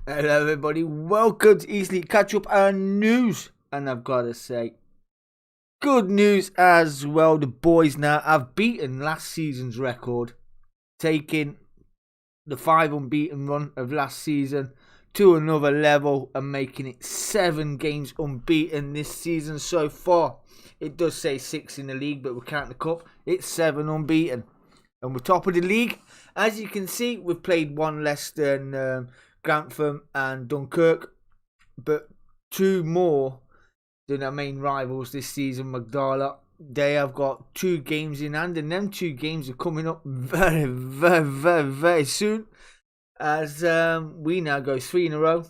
Hello, everybody. Welcome to Easily Catch Up and News. And I've got to say, good news as well. The boys now have beaten last season's record, taking the 5 unbeaten run of last season to another level and making it 7 games unbeaten this season so far. It does say 6 in the league, but we count the cup. It's 7 unbeaten. And we're top of the league. As you can see, we've played one less than Grantham and Dunkirk, but 2 more than our main rivals this season, Magdala. They have got 2 games in hand, and them 2 games are coming up very soon, as we now go 3 in a row.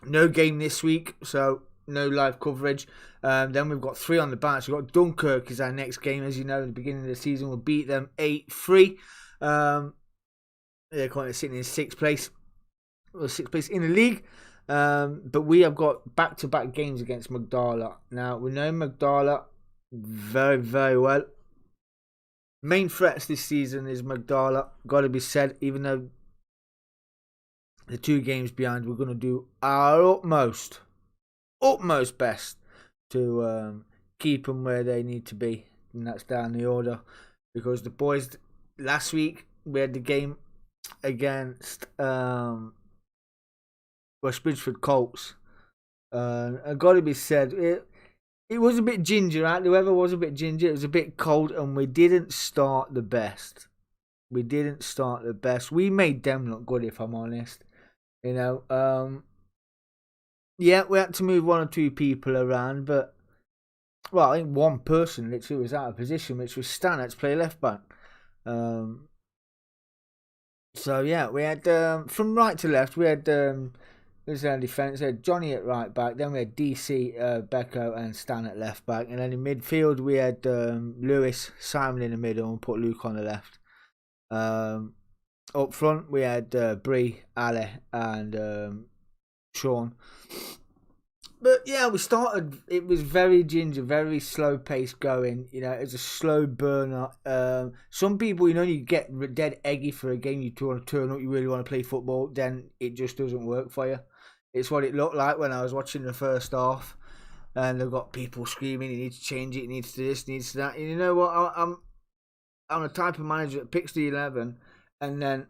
No game this week, so no live coverage. Then we've got 3 on the bounce. We've got Dunkirk is our next game. As you know, at the beginning of the season, we'll beat them 8-3. They're currently sitting in 6th place. Or 6th place in the league. But we have got back-to-back games against Magdala. Now, we know Magdala very, very well. Main threats this season is Magdala. Got to be said, even though the 2 games behind, we're going to do our utmost best to keep them where they need to be, and that's down the order, because the boys last week we had the game against West Bridgeford Colts. I got to be said, it was a bit ginger out. The weather was a bit ginger. It was a bit cold, and we didn't start the best. We made them look good, if I'm honest. You know, yeah, we had to move 1 or 2 people around, but, well, I think 1 person literally was out of position, which was Stan, had to play left back. So, yeah, we had, from right to left, we had, this is our defence, we had Johnny at right back, then we had DC, Becco and Stan at left back, and then in midfield we had Lewis, Simon in the middle, and put Luke on the left. Up front we had Bree, Ali and Sean. But yeah, we started, it was very ginger, very slow pace going. You know, it was a slow burner. Some people, you know, you get dead eggy for a game, you want to turn up, you really want to play football, then it just doesn't work for you. It's what it looked like when I was watching the first half, and they've got people screaming, you need to change it, you need to do this, you need to do that. And you know what, I'm the type of manager that picks the 11 and then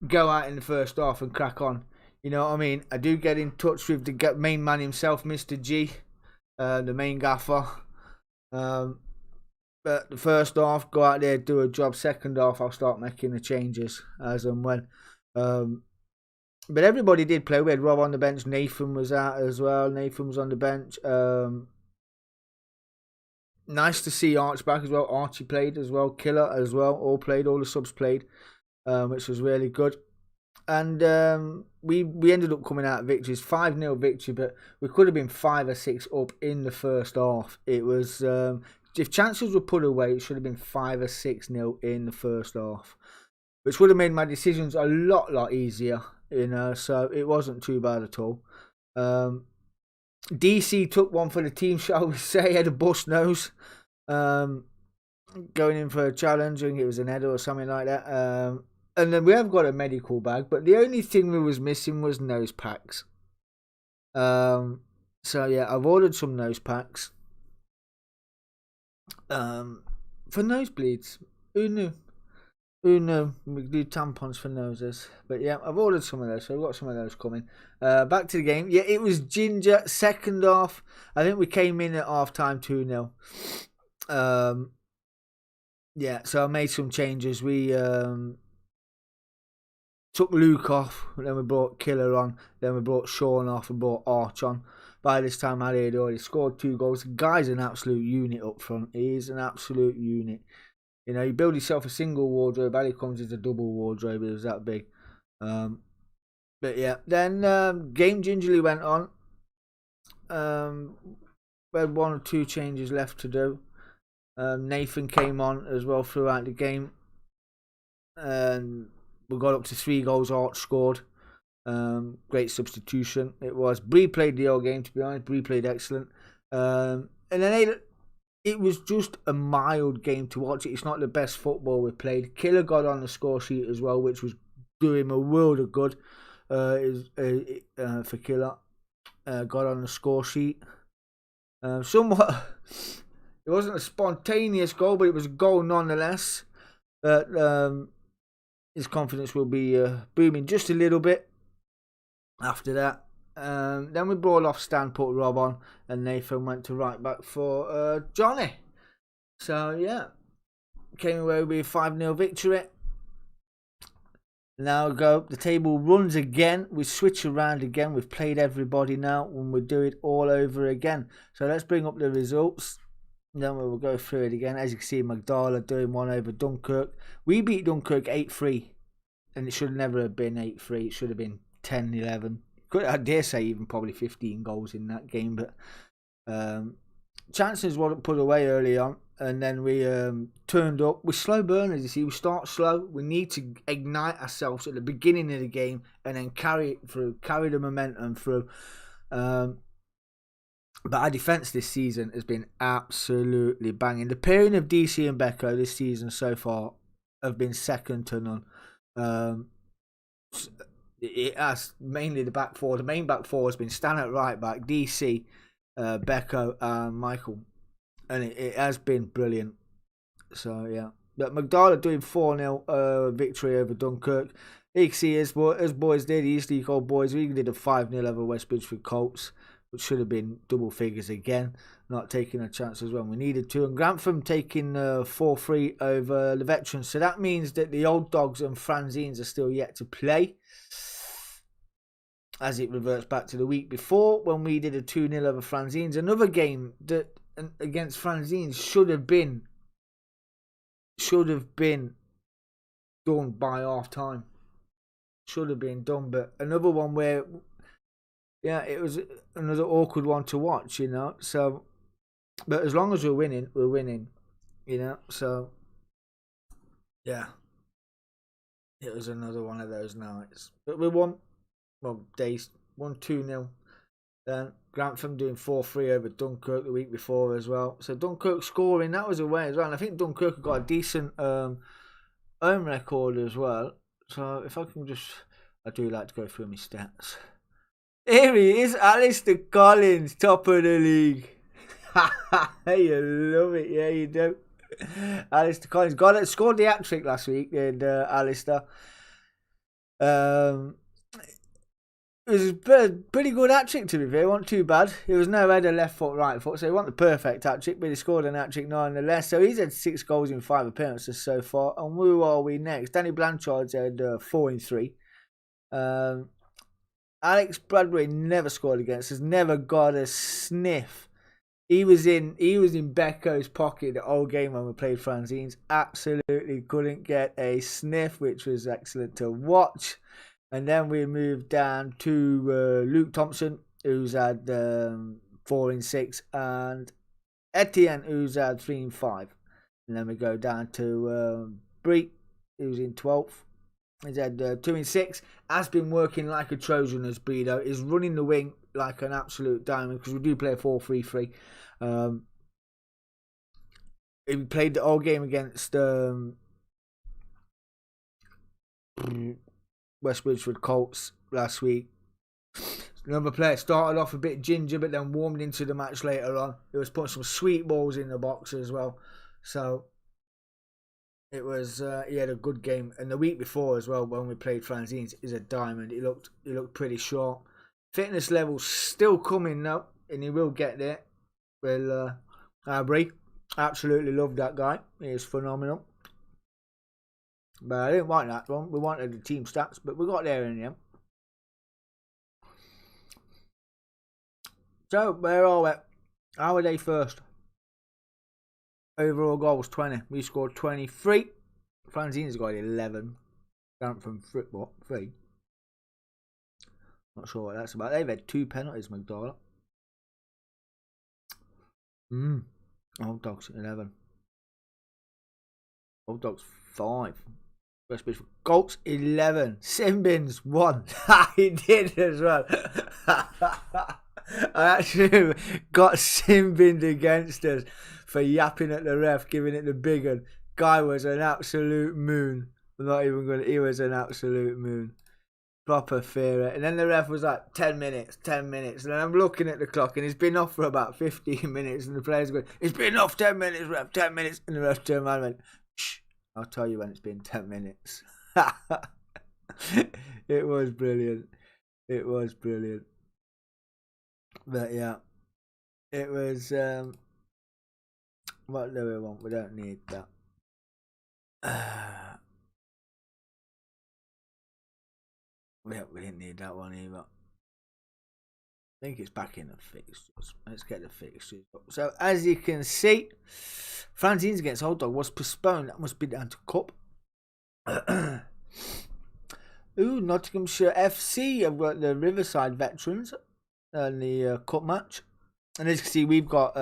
go out in the first half and crack on. You know what I mean? I do get in touch with the main man himself, Mr. G, the main gaffer. But the first half, go out there, do a job. Second half, I'll start making the changes as and when. But everybody did play. We had Rob on the bench. Nathan was out as well. Nathan was on the bench. Nice to see Arch back as well. Archie played as well. Killer as well. All played. All the subs played, which was really good. And we ended up coming out victories, 5-0 victory, but we could have been 5 or 6 up in the first half. It was, if chances were put away, it should have been 5 or 6-0 in the first half, which would have made my decisions a lot easier, you know, so it wasn't too bad at all. DC took one for the team, shall we say, had a bust nose, going in for a challenge. I think it was an header or something like that. And then we have got a medical bag, but the only thing we was missing was nose packs. So yeah, I've ordered some nose packs. For nosebleeds. Who knew? We do tampons for noses. But yeah, I've ordered some of those, so I've got some of those coming. Back to the game. Yeah, it was ginger. Second half, I think we came in at half time 2-0. Yeah, so I made some changes. We took Luke off, then we brought Killer on, then we brought Sean off and brought Arch on. By this time, Ali had already scored 2 goals. The guy's an absolute unit up front. He's an absolute unit. You know, you build yourself a single wardrobe. Ali comes as a double wardrobe. It was that big. But yeah, then game gingerly went on. We had 1 or 2 changes left to do. Nathan came on as well throughout the game. And we got up to 3 goals. Arch scored. Great substitution. It was. Bree played the whole game, to be honest. Bree played excellent. And then it was just a mild game to watch. It's not the best football we played. Killer got on the score sheet as well, which was do him a world of good. For Killer, got on the score sheet. Somewhat, it wasn't a spontaneous goal, but it was a goal nonetheless. But his confidence will be booming just a little bit after that. Then we brought off Stan, put Rob on, and Nathan went to right back for Johnny. So yeah, came away with a 5-0 victory. Now the table runs again. We switch around again. We've played everybody now, and we'll do it all over again. So let's bring up the results. Then we will go through it again. As you can see, Magdala doing one over Dunkirk. We beat Dunkirk 8-3, and it should never have been 8-3. It should have been 10-11. I dare say even probably 15 goals in that game, but chances weren't put away early on, and then we turned up. We're slow burners, you see. We start slow. We need to ignite ourselves at the beginning of the game and then carry it through, carry the momentum through. But our defence this season has been absolutely banging. The pairing of DC and Becco this season so far have been second to none. It has mainly the back four. The main back four has been Stan at right back, DC, Becco, and Michael. And it has been brilliant. So, yeah. But Magdala doing 4-0 victory over Dunkirk. You can see as boys did, East League old boys, we did a 5-0 over West Bridgeford Colts, which should have been double figures again. Not taking a chance as well. We needed to. And Grantham taking 4-3 over the veterans. So that means that the old dogs and Franzines are still yet to play. As it reverts back to the week before when we did a 2-0 over Franzines. Another game that against Franzines should have been done by half time. Should have been done, but another one where, yeah, it was another awkward one to watch, you know. So, but as long as we're winning, you know. So, yeah, it was another one of those nights. But we won. Well, days 1-2-0. Then Grantham doing 4-3 over Dunkirk the week before as well. So Dunkirk scoring, that was away as well. And I think Dunkirk have got a decent home record as well. So if I can I do like to go through my stats. Here he is, Alistair Collins, top of the league. You love it, yeah you do. Alistair Collins scored the hat-trick last week, did Alistair. It was a pretty good hat-trick to be fair. It wasn't too bad. It was no header, left foot, right foot. So it wasn't the perfect hat-trick, but he scored an hat-trick nonetheless. So he's had 6 goals in 5 appearances so far. And who are we next? Danny Blanchard's had 4 in 3. Alex Bradbury never scored against us. Never got a sniff. He was in Becco's pocket the whole game when we played Franzines. Absolutely couldn't get a sniff, which was excellent to watch. And then we moved down to Luke Thompson, who's had 4 in 6, and Etienne, who's had 3 in 5. And then we go down to Bree, who's in 12th. He's had 2 in 6. Has been working like a Trojan as Bredo. Is running the wing like an absolute diamond because we do play a 4-3-3. He played the whole game against West Bridgeford Colts last week. Another player started off a bit ginger but then warmed into the match later on. He was putting some sweet balls in the box as well. So it was he had a good game. And the week before as well when we played Franzines is a diamond. He looked pretty short. Fitness levels still coming though, and he will get there. Well, Aubrey, absolutely loved that guy. He is phenomenal. But I didn't want that one. We wanted the team stats, but we got there in the end. So, where are we? How are they first? Overall goals 20. We scored 23. Franzines got 11. Down from 3. Not sure what that's about. They've had 2 penalties, Magdala. Old Dogs 11. Old Dogs 5. West Bridgeford Colts 11. Simbins 1. He did as well. I actually got Simbins against us for yapping at the ref, giving it the big one. Guy was an absolute moon. I'm not even going to. He was an absolute moon. Proper fear. And then the ref was like, 10 minutes, 10 minutes. And then I'm looking at the clock and it's been off for about 15 minutes. And the players going, it's been off 10 minutes, ref, 10 minutes. And the ref turned around and went, shh, I'll tell you when it's been 10 minutes. It was brilliant. It was brilliant. But yeah, it was, what do we want? We don't need that. We didn't need that one either. I think it's back in the fixtures. Let's get the fixtures up. So as you can see, Franzines against Old Dog was postponed. That must be down to Cup. Ooh, Nottinghamshire FC have got the Riverside Veterans and the Cup match. And as you can see, we've got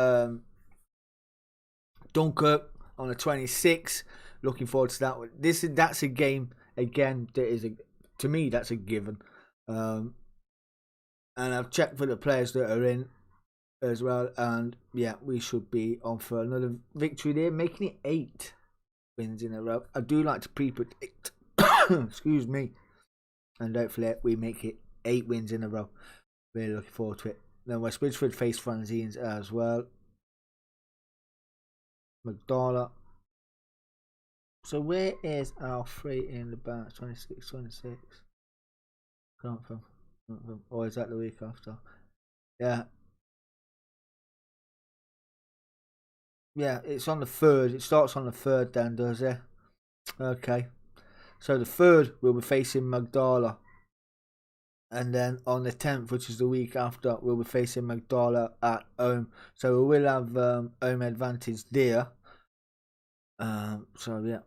Dunkirk on the 26th. Looking forward to that one. That's a game again that is to me that's a given. And I've checked for the players that are in as well, and yeah, we should be on for another victory there, making it 8 wins in a row. I do like to pre-predict. Excuse me. And hopefully we make it 8 wins in a row. Really looking forward to it. Then West Bridgeford face Franzines as well. McDonald. So where is our 3 in the batch? 26. Can't from. Or is that the week after? Yeah. Yeah, it's on the 3rd. It starts on the 3rd then, does it? Okay. So the 3rd we'll be facing Magdala. And then on the 10th, which is the week after, we'll be facing Magdala at home. So we will have home advantage there. So yeah.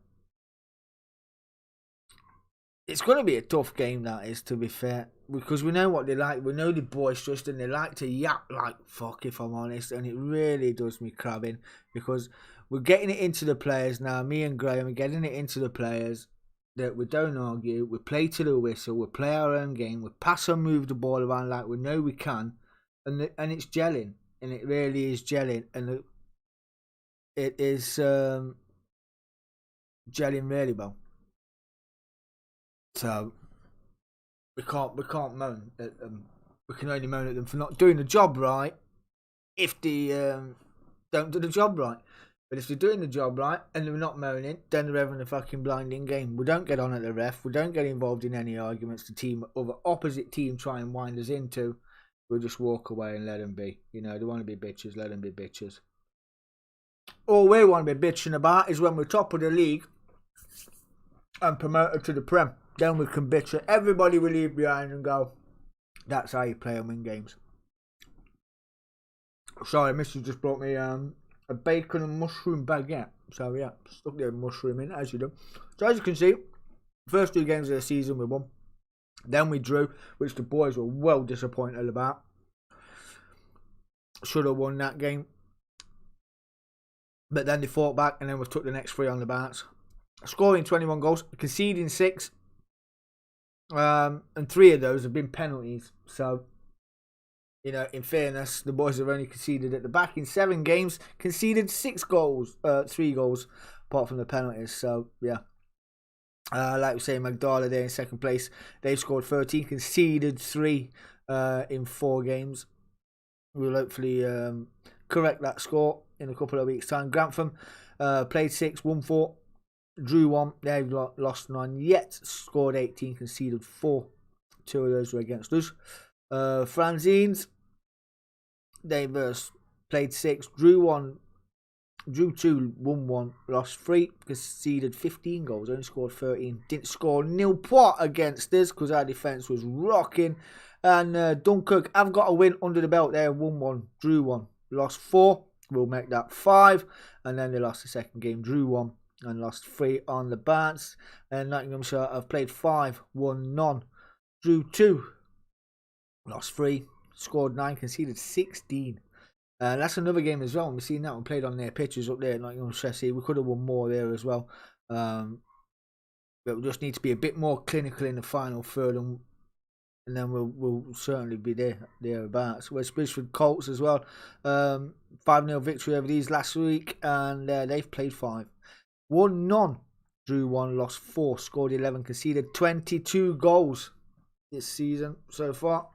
It's going to be a tough game, that is, to be fair. Because we know what they like. We know the boisterous and they like to yap like fuck, if I'm honest. And it really does me crabbing. Because we're getting it into the players now. Me and Graham are getting it into the players. That we don't argue. We play to the whistle. We play our own game. We pass and move the ball around like we know we can. And it's gelling. And it really is gelling. And it is gelling really well. So we can't moan at them. We can only moan at them for not doing the job right if they don't do the job right. But if they're doing the job right and they're not moaning, then they're having a fucking blinding game. We don't get on at the ref. We don't get involved in any arguments the team or the opposite team try and wind us into. We'll just walk away and let them be. You know, they want to be bitches, let them be bitches. All we want to be bitching about is when we're top of the league and promoted to the Prem. Then we can bitch at everybody we leave behind and go, that's how you play and win games. Sorry, Mrs. just brought me a bacon and mushroom baguette. So yeah, stuck the mushroom in as you do. So as you can see, first 2 games of the season we won. Then we drew, which the boys were well disappointed about. Should have won that game. But then they fought back and then we took the next 3 on the bounce. Scoring 21 goals, conceding 6. And 3 of those have been penalties. So, you know, in fairness, the boys have only conceded at the back in 7 games, conceded 6 goals, 3 goals, apart from the penalties. So, yeah. Like we say, Magdala there in 2nd place. They've scored 13, conceded 3 in 4 games. We'll hopefully correct that score in a couple of weeks' time. Grantham played 6, won 4. Drew 1, they've lost none yet. Scored 18, conceded 4. 2 of those were against us. Franzines, they've played 6, drew 1, drew 2, won 1, lost 3, conceded 15 goals, only scored 13. Didn't score nil point against us because our defence was rocking. And Dunkirk have got a win under the belt there, won 1, drew 1, lost 4. We'll make that 5. And then they lost the 2nd game, drew 1. And lost 3 on the bounce. And Nottinghamshire have played 5, won none, drew 2, lost 3, scored 9, conceded 16. That's another game as well. We've seen that one played on their pitches up there. Nottinghamshire, we could have won more there as well. But we just need to be a bit more clinical in the final third, and then we'll certainly be thereabouts. West Bridgeford Colts as well. 5-0 victory over these last week, and they've played 5. Won none. drew 1, lost 4, scored 11, conceded 22 goals this season so far.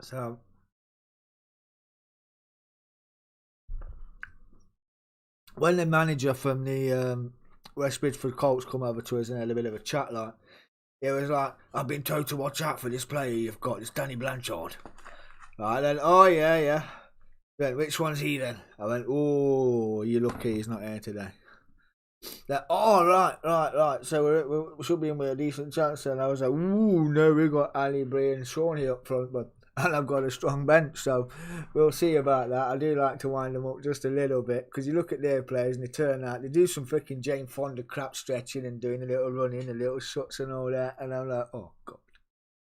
So when the manager from the West Bridgeford Colts come over to us and had a bit of a chat, like, it was like, I've been told to watch out for this player you've got, it's Danny Blanchard. Right then, oh yeah. Then, which one's he then? I went, oh, you're lucky he's not here today. Like, oh, right. So we should be in with a decent chance. And I was like, ooh, no, we got Ali, Bray and Shawnee up front, and I've got a strong bench, so we'll see about that. I do like to wind them up just a little bit, because you look at their players and they turn out, they do some freaking Jane Fonda crap stretching and doing a little running, a little shots and all that, and I'm like, oh, God,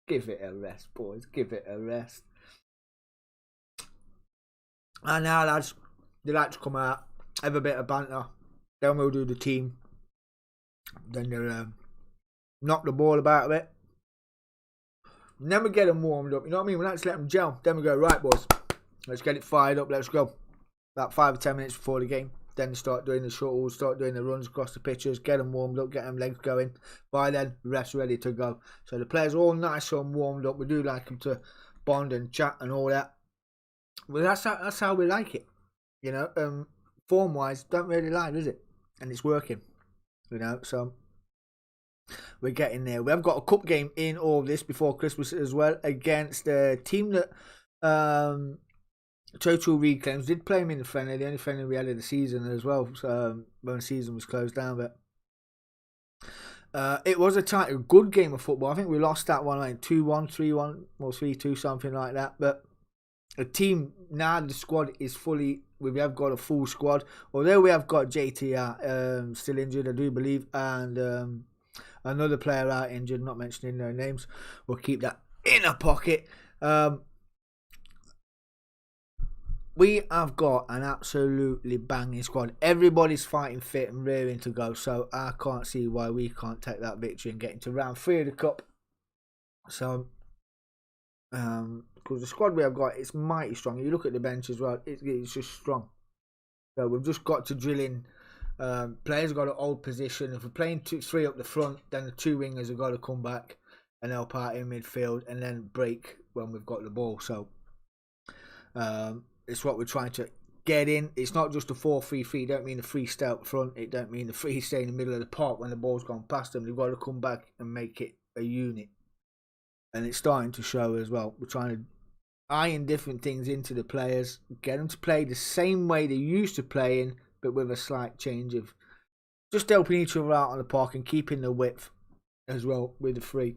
give it a rest, boys, give it a rest. And now, lads, they like to come out, have a bit of banter, then we'll do the team, then they'll knock the ball about a bit. And then we get them warmed up, you know what I mean? We like to let them gel. Then we go, right, boys, let's get it fired up, let's go. About 5 or 10 minutes before the game. Then they start doing the shuttles, start doing the runs across the pitches, get them warmed up, get them legs going. By then, the ref's ready to go. So the players are all nice and warmed up. We do like them to bond and chat and all that. Well, that's how we like it. You know, form-wise, don't really lie, does it? And it's working. You know, so we're getting there. We have got a cup game in all this before Christmas as well against a team that Total Reclaims did play them in the friendly, the only friendly we had of the season as well, when the season was closed down. But it was a good game of football. I think we lost that one like 2-1, 3-1, or 3-2, something like that. But the team now, the squad is fully. We have got a full squad, although we have got JTR still injured, I do believe, and another player out injured, not mentioning their names. We'll keep that in a pocket. We have got an absolutely banging squad. Everybody's fighting fit and rearing to go, so I can't see why we can't take that victory and get into round 3 of the cup. So, because the squad we have got is mighty strong. You look at the bench as well, it's just strong. So we've just got to drill in. Players have got to hold position. If we're playing 3 up the front, then the 2 wingers have got to come back and help out in midfield and then break when we've got the ball. So it's what we're trying to get in. It's not just a 4-3-3. It don't mean the 3 stay up front. It don't mean the 3 stay in the middle of the park when the ball's gone past them. They've got to come back and make it a unit. And it's starting to show as well. We're trying to iron different things into the players, get them to play the same way they used to play in, but with a slight change of just helping each other out on the park and keeping the width as well with the 3.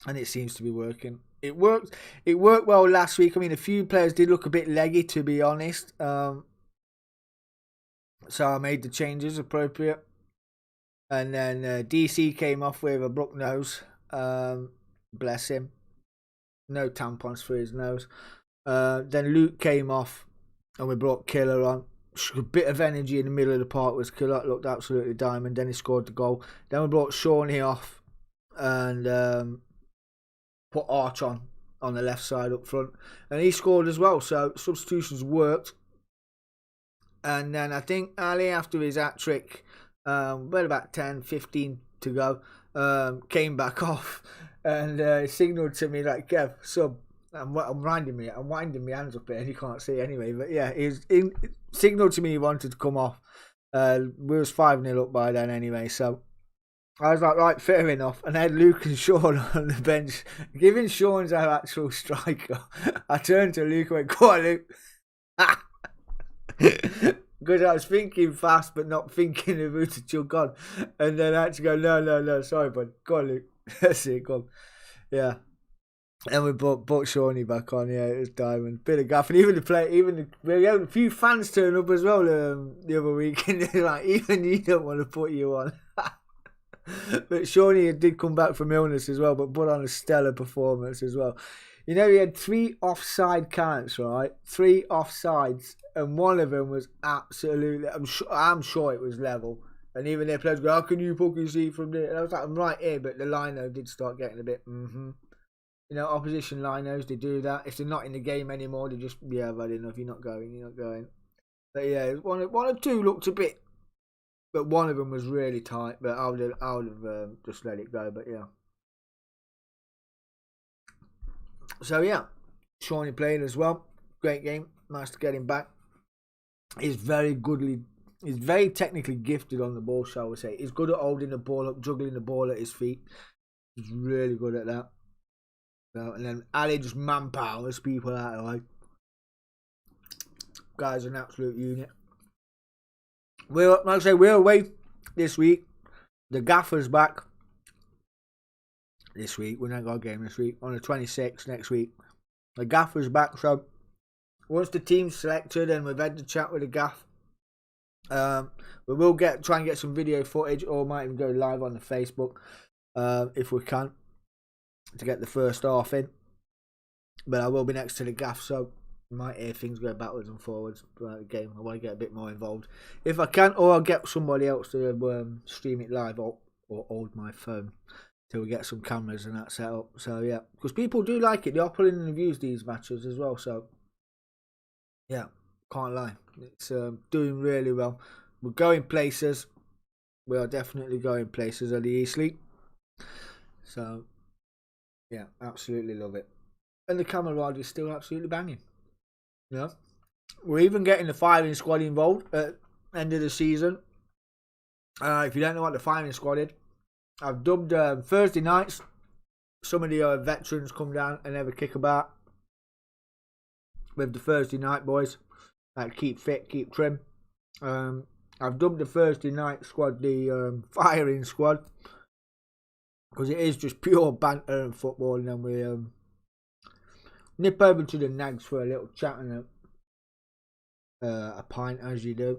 And it seems to be working. It worked well last week. I mean, a few players did look a bit leggy, to be honest. So I made the changes appropriate. And then DC came off with a brook nose. Bless him. No tampons for his nose. Then Luke came off and we brought Killer on. A bit of energy in the middle of the park was Killer. Looked absolutely diamond. Then he scored the goal. Then we brought Shawnee off and put Arch on the left side up front. And he scored as well. So substitutions worked. And then I think Ali, after his hat-trick, about 10, 15 to go, came back off and signalled to me like, Kev, sub. I'm winding my hands up here and you can't see anyway. But yeah, he signalled to me he wanted to come off. We was 5-0 up by then anyway, so I was like, right, fair enough. And I had Luke and Sean on the bench. Given Sean's our actual striker, I turned to Luke and went, go on, Luke. Because I was thinking fast but not thinking of who to chug on. And then I had to go, no, sorry, bud. Go on, Luke. That's it, go on. Yeah. And we brought Shawnee back on. Yeah, it was diamond. Bit of gaff. And we had a few fans turn up as well the other week. And they're like, even you don't want to put you on. But Shawnee did come back from illness as well, but put on a stellar performance as well. You know, he had 3 offside counts, right? 3 offsides. And one of them was absolutely, I'm sure it was level. And even their players go, how can you fucking see from there? And I was like, I'm right here. But the lino did start getting a bit, You know, opposition linos, they do that. If they're not in the game anymore, they just, I've had enough. You're not going. But yeah, one or two looked a bit but one of them was really tight. But I would have just let it go. But yeah. So yeah, Shawnee played as well. Great game. Nice to get him back. He's very goodly. He's very technically gifted on the ball, shall we say. He's good at holding the ball up, juggling the ball at his feet. He's really good at that. So, and then Ali just manpowers people out of the way. Guy's an absolute unit. Like I say, we're away this week. The gaffer's back this week. We're not got a game this week. On the 26th next week. The gaffer's back, so once the team's selected and we've had the chat with the gaff, we will try and get some video footage, or might even go live on the Facebook if we can, to get the first half in. But I will be next to the gaff, so you might hear things go backwards and forwards throughout the game. I want to get a bit more involved if I can, or I'll get somebody else to stream it live, or hold my phone till we get some cameras and that set up. So yeah, because people do like it. They are putting in reviews these matches as well. So yeah, can't lie, it's doing really well. We're going places. We are definitely going places at the East League. So yeah, absolutely love it. And the camaraderie is still absolutely banging. Yeah, we're even getting the firing squad involved at the end of the season. If you don't know what the firing squad is, I've dubbed Thursday nights. Some of the veterans come down and have a kickabout with the Thursday night boys. Like, keep fit, keep trim. I've dubbed the Thursday night squad the firing squad, because it is just pure banter and football, and then we nip over to the Nags for a little chat and a pint, as you do.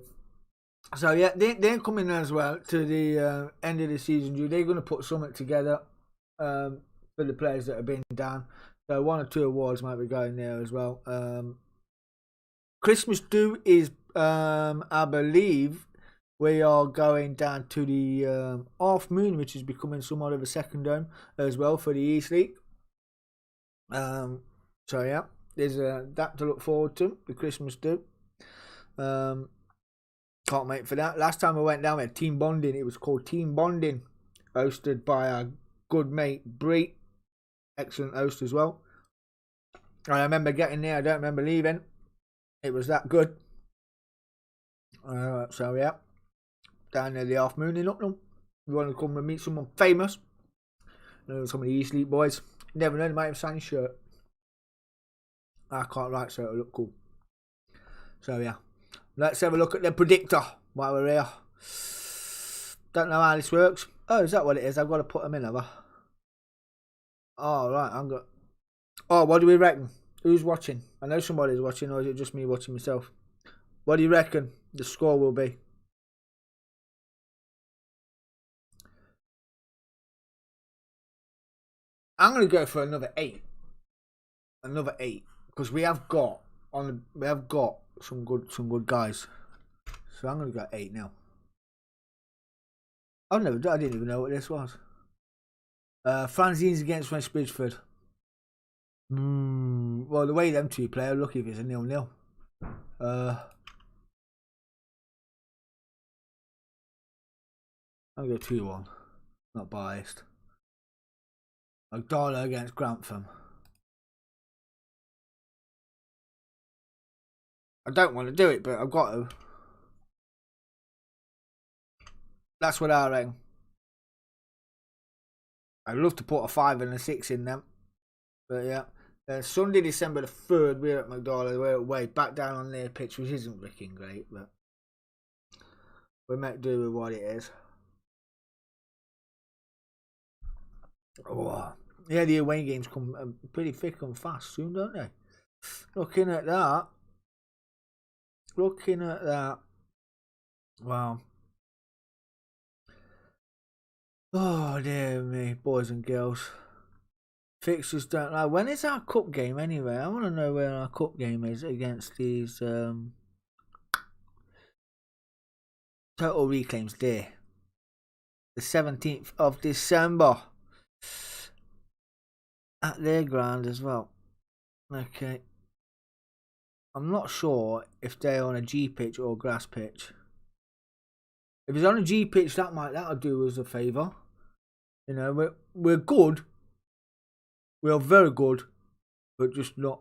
So yeah, they're coming as well to the end of the season. They're going to put something together for the players that have been down. So 1 or 2 awards might be going there as well. Christmas do is, I believe, we are going down to the Half Moon, which is becoming somewhat of a second dome as well for the East League. So yeah, there's that to look forward to, the Christmas do. Can't wait for that. Last time I went down, we had team bonding. It was called Team Bonding, hosted by our good mate Bree. Excellent host as well. I remember getting there. I don't remember leaving. It was that good. So yeah, down there the Half Moon in Upton. You want to come and meet someone famous? Some of the East League boys. Never know, they might have signed his shirt. I can't write, so it'll look cool. So yeah, let's have a look at the predictor while we're here. Don't know how this works. Oh, is that what it is? I've got to put them in, have I? Oh, right, I'm got. Oh, what do we reckon? Who's watching? I know somebody's watching, or is it just me watching myself? What do you reckon the score will be? I'm going to go for another 8. Another 8, because we have got some good guys. So I'm going to go 8 now. I didn't even know what this was. Fanzines against West Bridgeford. Well, the way them two play, I'm lucky if it's a 0-0. I'll go 2-1. Not biased. Magdala against Grantham. I don't want to do it, but I've got to. That's what I reckon. I'd love to put a 5 and a 6 in them. But yeah. Sunday, December the 3rd, we're at Magdala. We're away, back down on their pitch, which isn't freaking great, but we might do with what it is. Oh, yeah, the away games come pretty thick and fast soon, don't they? Looking at that. Wow. Oh, dear me, boys and girls. Fixtures don't lie. When is our cup game anyway? I want to know where our cup game is against these Total Reclaims Day. The 17th of December. At their ground as well. Okay. I'm not sure if they're on a G pitch or grass pitch. If it's on a G pitch, that'll do us a favour. You know, we're good. We are very good, but just not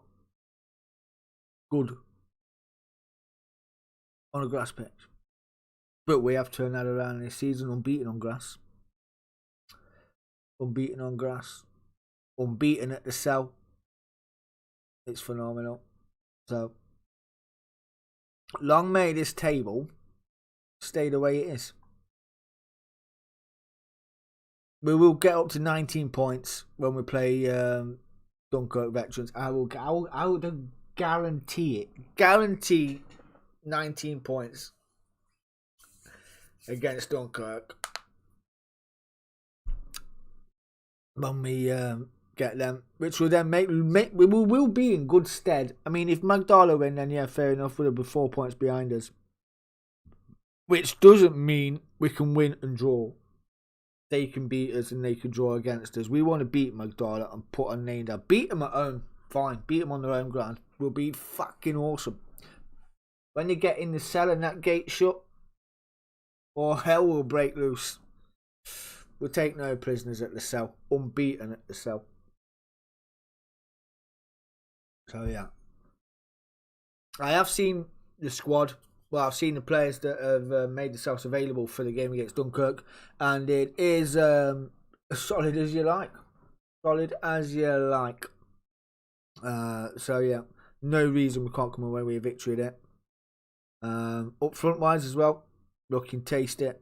good on a grass pitch. But we have turned that around this season, unbeaten on grass. Unbeaten on grass. Unbeaten at the Cell. It's phenomenal. So, long may this table stay the way it is. We will get up to 19 points when we play Dunkirk Veterans. I will guarantee it. Guarantee 19 points against Dunkirk when we get them, which will then make we will be in good stead. I mean, if Magdala win, then yeah, fair enough. We'll be 4 points behind us, which doesn't mean we can win and draw. They can beat us and they can draw against us. We want to beat Magdala and put a name down. Beat them at home, fine. Beat them on their own ground. Will be fucking awesome. When they get in the Cell and that gate shut, or hell will break loose. We'll take no prisoners at the Cell. Unbeaten at the Cell. So yeah. I have seen the squad. Well, I've seen the players that have made themselves available for the game against Dunkirk. And it is as solid as you like. Solid as you like. So yeah. No reason we can't come away with a victory there. Up front wise as well. Looking taste it.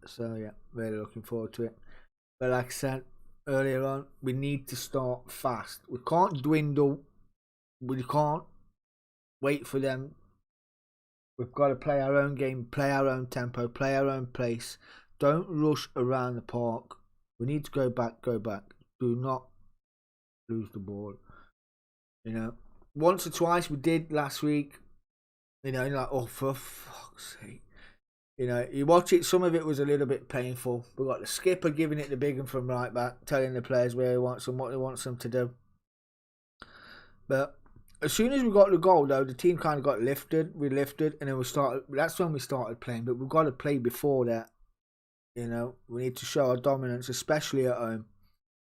So yeah, really looking forward to it. But like I said earlier on, we need to start fast. We can't dwindle. We can't wait for them. We've got to play our own game, play our own tempo, play our own pace. Don't rush around the park. We need to go back. Do not lose the ball. You know, once or twice we did last week. You know, like, oh, for fuck's sake. You know, you watch it, some of it was a little bit painful. We got the skipper giving it the big one from right back, telling the players where he wants them, what he wants them to do. But as soon as we got the goal, though, the team kind of got lifted. We lifted, and then we started. That's when we started playing. But we've got to play before that. You know, we need to show our dominance, especially at home.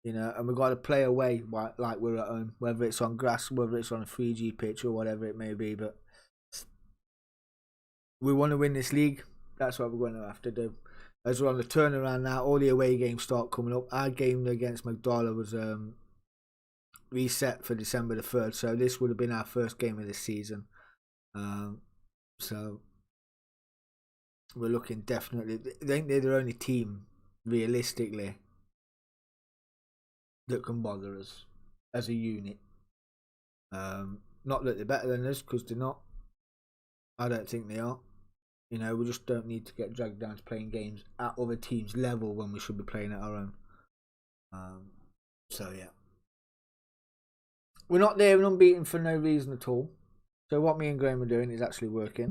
You know, and we've got to play away like we're at home, whether it's on grass, whether it's on a 3G pitch, or whatever it may be. But we want to win this league. That's what we're going to have to do. As we're on the turnaround now, all the away games start coming up. Our game against Magdala was reset for December the 3rd, so this would have been our first game of this season. So we're looking definitely. I think they're the only team, realistically, that can bother us as a unit. Not that they're better than us, because they're not. I don't think they are. You know, we just don't need to get dragged down to playing games at other teams' level when we should be playing at our own. So yeah, we're not there and unbeaten for no reason at all. So what me and Graham are doing is actually working,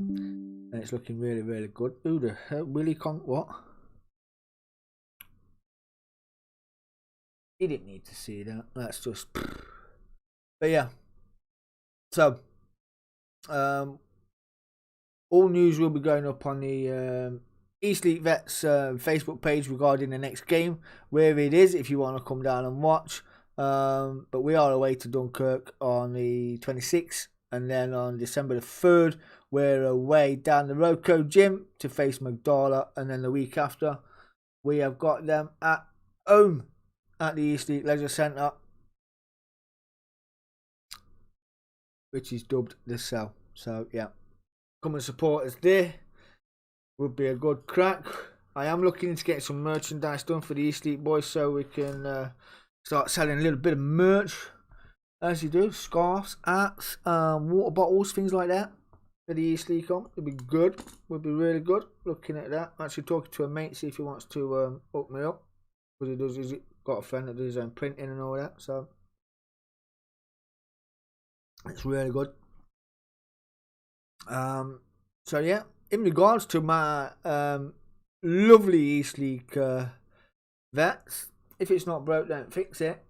and it's looking really, really good. Who the hell? Willie what? He didn't need to see that. That's just. But yeah. So, all news will be going up on the Leake Vets Facebook page regarding the next game, where it is if you want to come down and watch. But we are away to Dunkirk on the 26th, and then on December the 3rd, we're away down the Roco Gym to face Magdala, and then the week after, we have got them at home at the Leake Leisure Centre, which is dubbed the Cell. So yeah. Come and support us there. Would be a good crack. I am looking to get some merchandise done for the Leake boys, so we can start selling a little bit of merch, as you do, scarves, hats, water bottles, things like that. For the Leake on, it'd be good. Would be really good. Looking at that. Actually talking to a mate, see if he wants to hook me up, because he's got a friend that does his own printing and all that. So it's really good. So yeah, in regards to my lovely Leake vets, if it's not broke, don't fix it.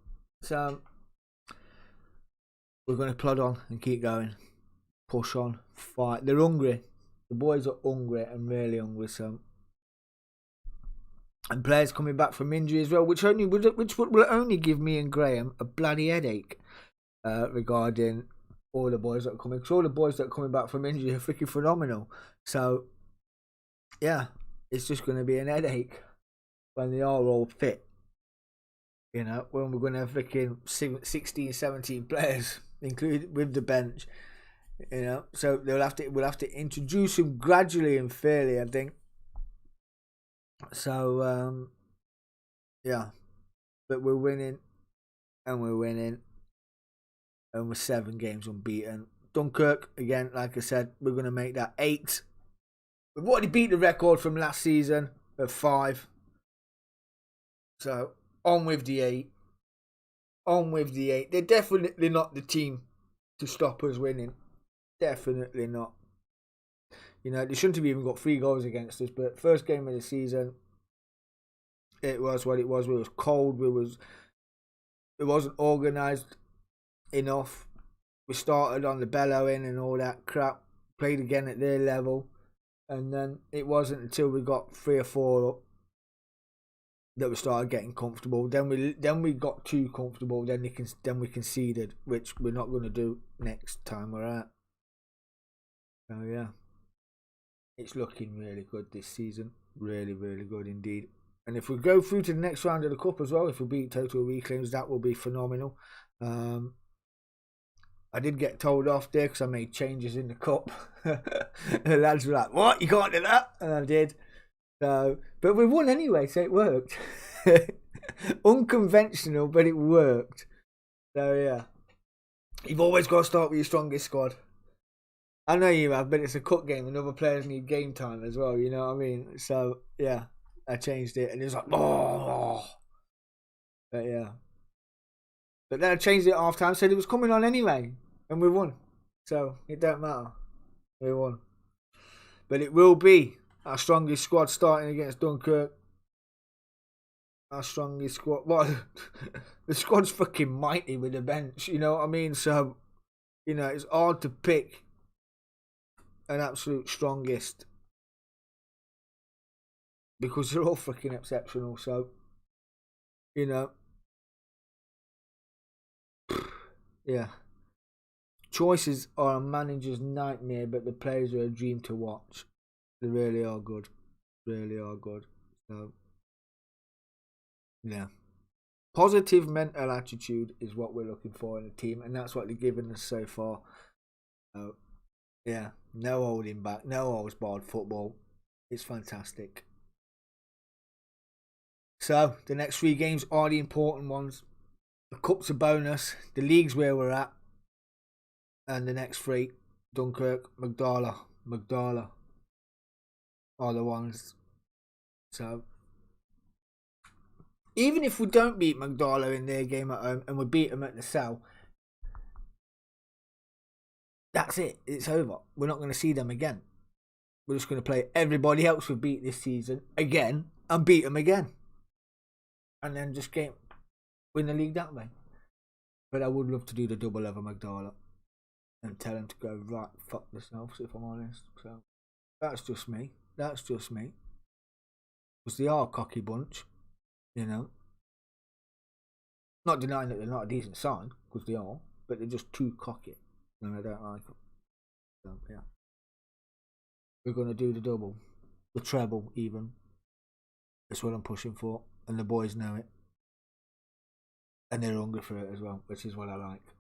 So we're going to plod on and keep going, push on, fight. They're hungry. The boys are hungry and really hungry. So, and players coming back from injury as well, which will only give me and Graham a bloody headache regarding all the boys that are coming. Because all the boys that are coming back from injury are freaking phenomenal. So, yeah, it's just going to be an headache when they are all fit. You know, when we're going to have freaking 16, 17 players, included with the bench. You know, so we'll have to introduce them gradually and fairly, I think. So, yeah. But we're winning, and we're 7 games unbeaten. Dunkirk, again, like I said, we're going to make that 8. We've already beat the record from last season of 5. So, on with the 8. They're definitely not the team to stop us winning. Definitely not. You know, they shouldn't have even got 3 goals against us, but first game of the season, it was what it was. We was cold. It wasn't organised enough. We started on the bellowing and all that crap. Played again at their level. And then it wasn't until we got 3 or 4 up that we started getting comfortable. Then we got too comfortable. Then we conceded, which we're not going to do next time we're out. So yeah, it's looking really good this season. Really, really good indeed. And if we go through to the next round of the cup as well, if we beat Total Reclaims, that will be phenomenal. I did get told off there because I made changes in the cup. The lads were like, "What? You can't do that?" And I did. So, but we won anyway, so it worked. Unconventional, but it worked. So yeah, you've always got to start with your strongest squad. I know you have, but it's a cup game and other players need game time as well, you know what I mean? So yeah, I changed it and it was like, oh. But yeah. But then I changed it at half time, said it was coming on anyway, and we won. So it don't matter. We won. But it will be our strongest squad starting against Dunkirk. Our strongest squad. Well, the squad's fucking mighty with the bench, you know what I mean? So, you know, it's hard to pick an absolute strongest because they're all freaking exceptional. So, you know, yeah. Choices are a manager's nightmare, but the players are a dream to watch. They really are good. Really are good. So, yeah. Positive mental attitude is what we're looking for in a team, and that's what they've given us so far. So, yeah. No holding back. No holds barred football. It's fantastic. So, the next 3 games are the important ones. The cup's a bonus. The league's where we're at. And the next 3, Dunkirk, Magdala are the ones. So, even if we don't beat Magdala in their game at home and we beat them at the Cell, that's it. It's over. We're not going to see them again. We're just going to play everybody else we beat this season again and beat them again. And then just win the league that way. But I would love to do the double over Magdala and tell them to go right fuck themselves, if I'm honest. So that's just me. Because they are a cocky bunch, you know. Not denying that they're not a decent side, because they are, but they're just too cocky, and I don't like them. So yeah, we're gonna do the double, the treble even. That's what I'm pushing for, and the boys know it, and they're hungry for it as well, which is what I like.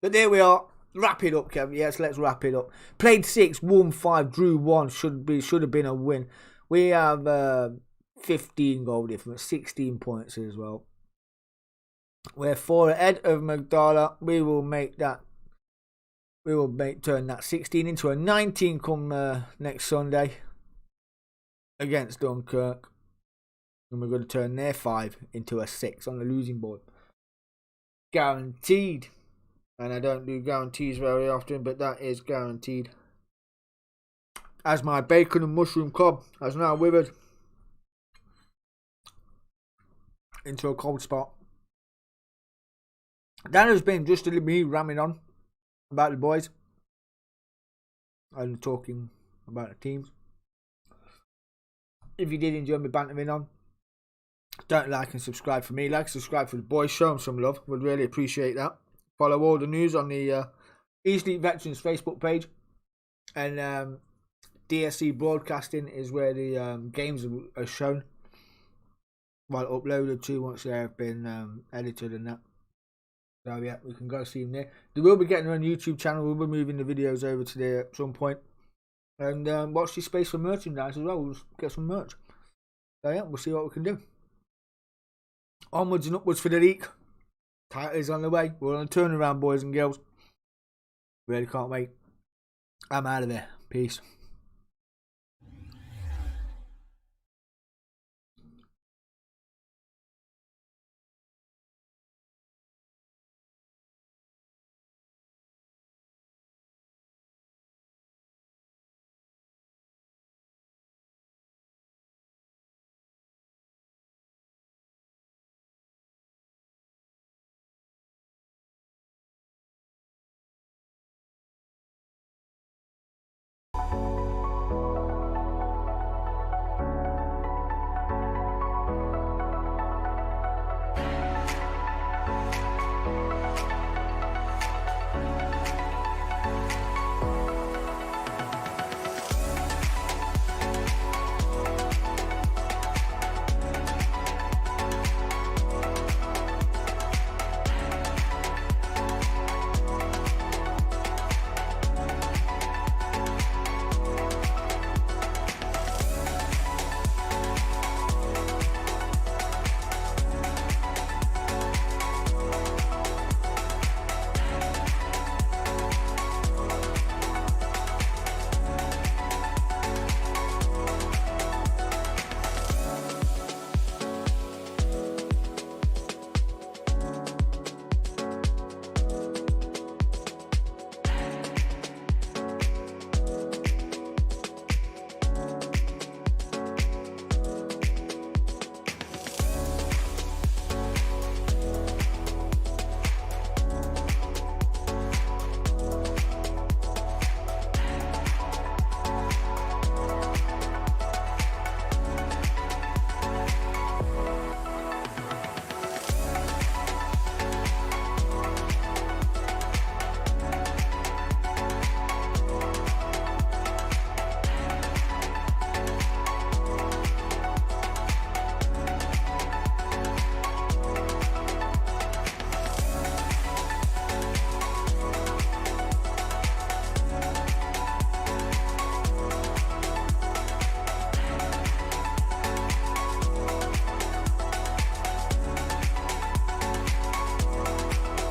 But there we are. Wrap it up, Kevin. Yes, let's wrap it up. Played 6, won 5, drew 1. Should have been a win. We have 15 goal difference, 16 points as well. We're 4 ahead of Magdala. We will turn that 16 into a 19 come next Sunday against Dunkirk, and we're going to turn their 5 into a 6 on the losing board. Guaranteed. And I don't do guarantees very often, but that is guaranteed. As my bacon and mushroom cob has now withered into a cold spot. That has been just me ramming on about the boys and talking about the teams. If you did enjoy me bantering on, don't like and subscribe for me. Like, subscribe for the boys. Show them some love. Would really appreciate that. Follow all the news on the East League Veterans Facebook page. And DSC Broadcasting is where the games are shown. Well, uploaded to once they've been edited and that. So yeah, we can go see them there. They will be getting on YouTube channel. We'll be moving the videos over to there at some point. And watch this space for merchandise as well. We'll get some merch. So yeah, we'll see what we can do. Onwards and upwards for the Leake. Title is on the way. We're on a turnaround, boys and girls. Really can't wait. I'm out of there. Peace.